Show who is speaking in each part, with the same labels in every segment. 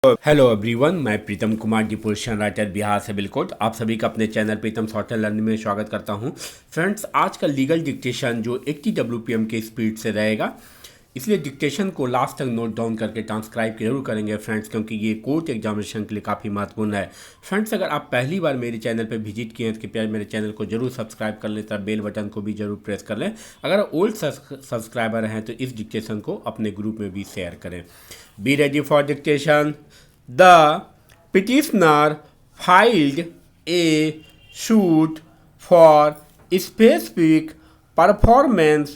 Speaker 1: Hello everyone, मैं Pritam Kumar ji, position writer, Bihar से बिलकोट। आप सभी का अपने चैनल प्रीतम सॉफ्टवेयर लर्निंग में स्वागत करता हूं। फ्रेंड्स, आज का लीगल डिक्टेशन जो 80 WPM के स्पीड से रहेगा, इसलिए डिक्टेशन को लास्ट तक नोट डाउन करके ट्रांसक्राइब जरूर करेंगे फ्रेंड्स, क्योंकि ये कोर्ट एग्जामिनेशन के लिए काफ़ी महत्वपूर्ण है। फ्रेंड्स, अगर आप पहली बार मेरे चैनल पर विजिट किए हैं तो कृपया मेरे चैनल को जरूर सब्सक्राइब कर लें, तब बेल बटन को भी जरूर प्रेस कर लें। अगर ओल्ड सब्सक्राइबर हैं तो इस डिक्टेशन को अपने ग्रुप में भी शेयर करें। Be ready for dictation. The petitioner filed a suit for specific performance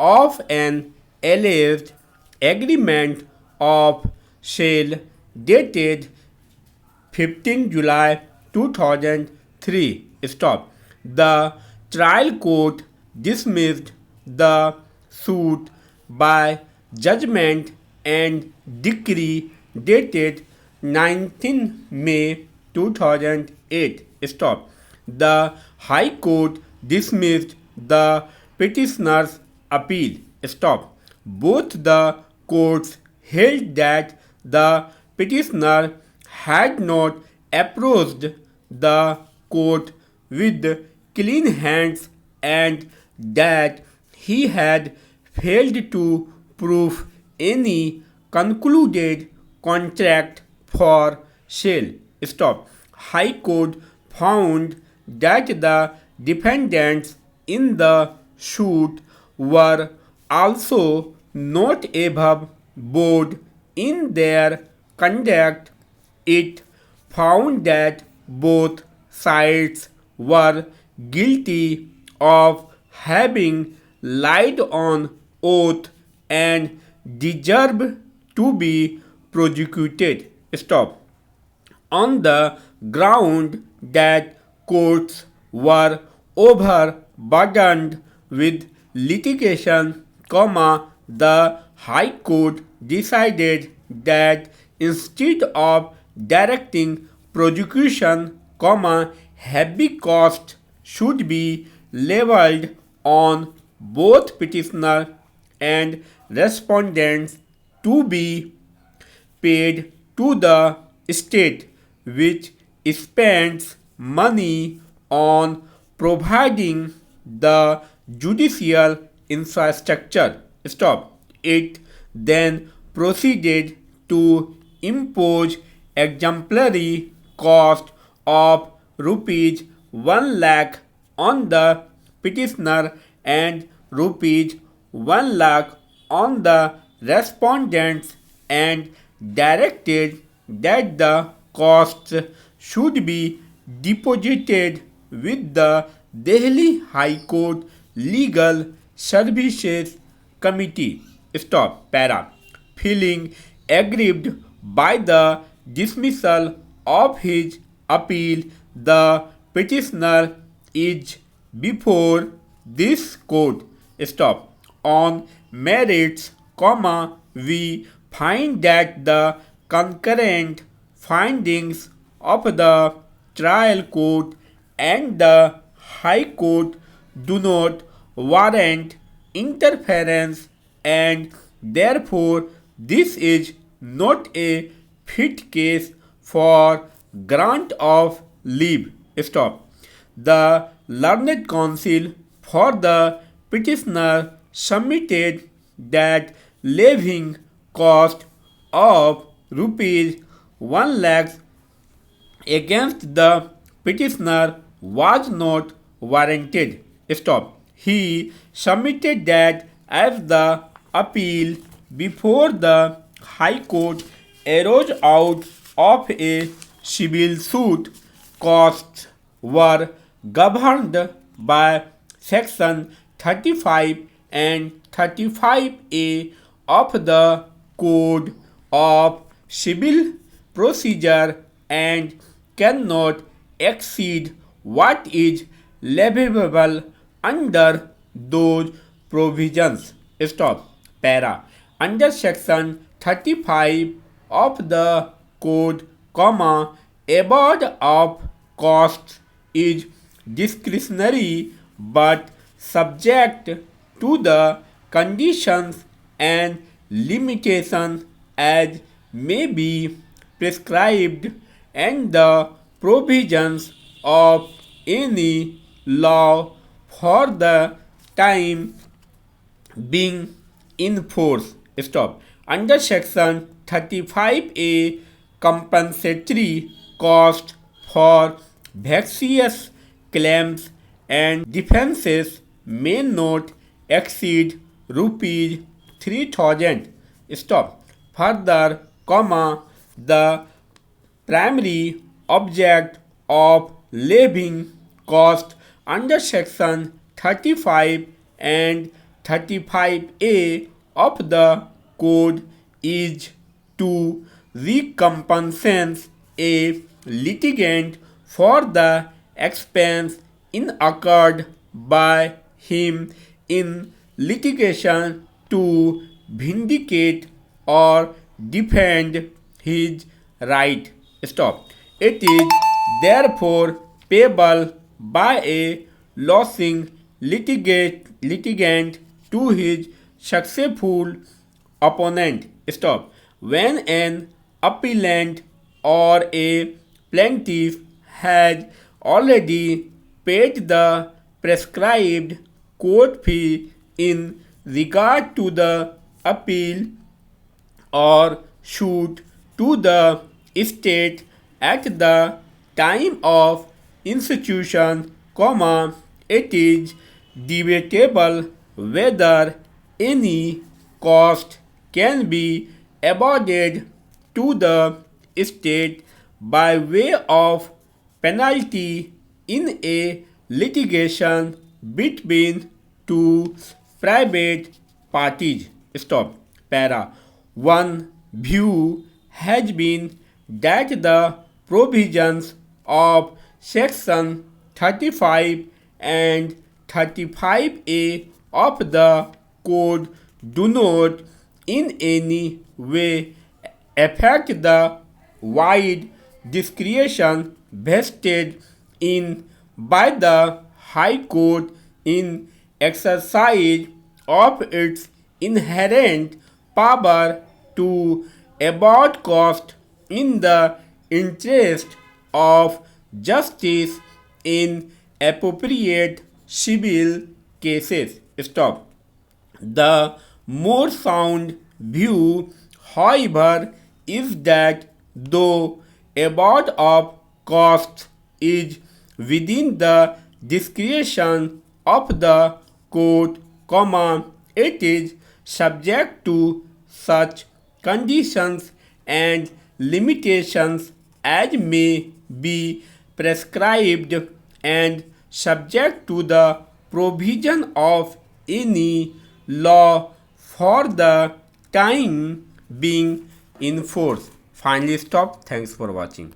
Speaker 1: of an alleged agreement of sale dated 15 July 2003. Stop. The trial court dismissed the suit by judgment and decree dated 19 May 2008. Stop. The High Court dismissed the petitioner's appeal. Stop. Both the courts held that the petitioner had not approached the court with clean hands and that he had failed to prove any concluded contract for sale. Stop. High Court found that the defendants in the suit were also not above board in their conduct. It found that both sides were guilty of having lied on oath and deserve to be prosecuted. Stop. On the ground that courts were overburdened with litigation, the High Court decided that instead of directing prosecution, heavy costs should be leveled on both petitioner and respondents to be paid to the state, which spends money on providing the judicial infrastructure. Stop. It then proceeded to impose exemplary cost of rupees 1 lakh on the petitioner and rupees 1 lakh on the respondents and directed that the costs should be deposited with the Delhi High Court Legal Services Committee. Stop. Para. Feeling aggrieved by the dismissal of his appeal, the petitioner is before this court. Stop. On merits, we find that the concurrent findings of the trial court and the High Court do not warrant interference, and therefore this is not a fit case for grant of leave. Stop. The learned counsel for the petitioner submitted that levying cost of rupees 1 lakh against the petitioner was not warranted. Stop. He submitted that as the appeal before the High Court arose out of a civil suit, costs were governed by Section 35 and 35A of the Code of Civil Procedure and cannot exceed what is leviable under those provisions. Stop. Para. Under Section 35 of the Code, award of costs is discretionary but subject to the conditions and limitations as may be prescribed and the provisions of any law for the time being in force. Stop. Under section 35A, compensatory cost for vexatious claims and defenses may not exceed rupees 3000. Stop. Further, the primary object of levying cost under section 35 and 35A of the code is to recompense a litigant for the expense incurred by him in litigation to vindicate or defend his right. Stop. It is therefore payable by a losing litigant to his successful opponent. Stop. When an appellant or a plaintiff has already paid the prescribed court fee in regard to the appeal or suit to the state at the time of institution, it is debatable whether any cost can be awarded to the state by way of penalty in a litigation between two private parties. Stop. Para. One view has been that the provisions of section 35 and 35A of the code do not in any way affect the wide discretion vested in by the High Court in exercise of its inherent power to award cost in the interest of justice in appropriate civil cases. Stop. The more sound view, however, is that though award of costs is within the discretion of the court, it is subject to such conditions and limitations as may be prescribed and subject to the provision of any law for the time being in force. Finally, stop. Thanks for watching.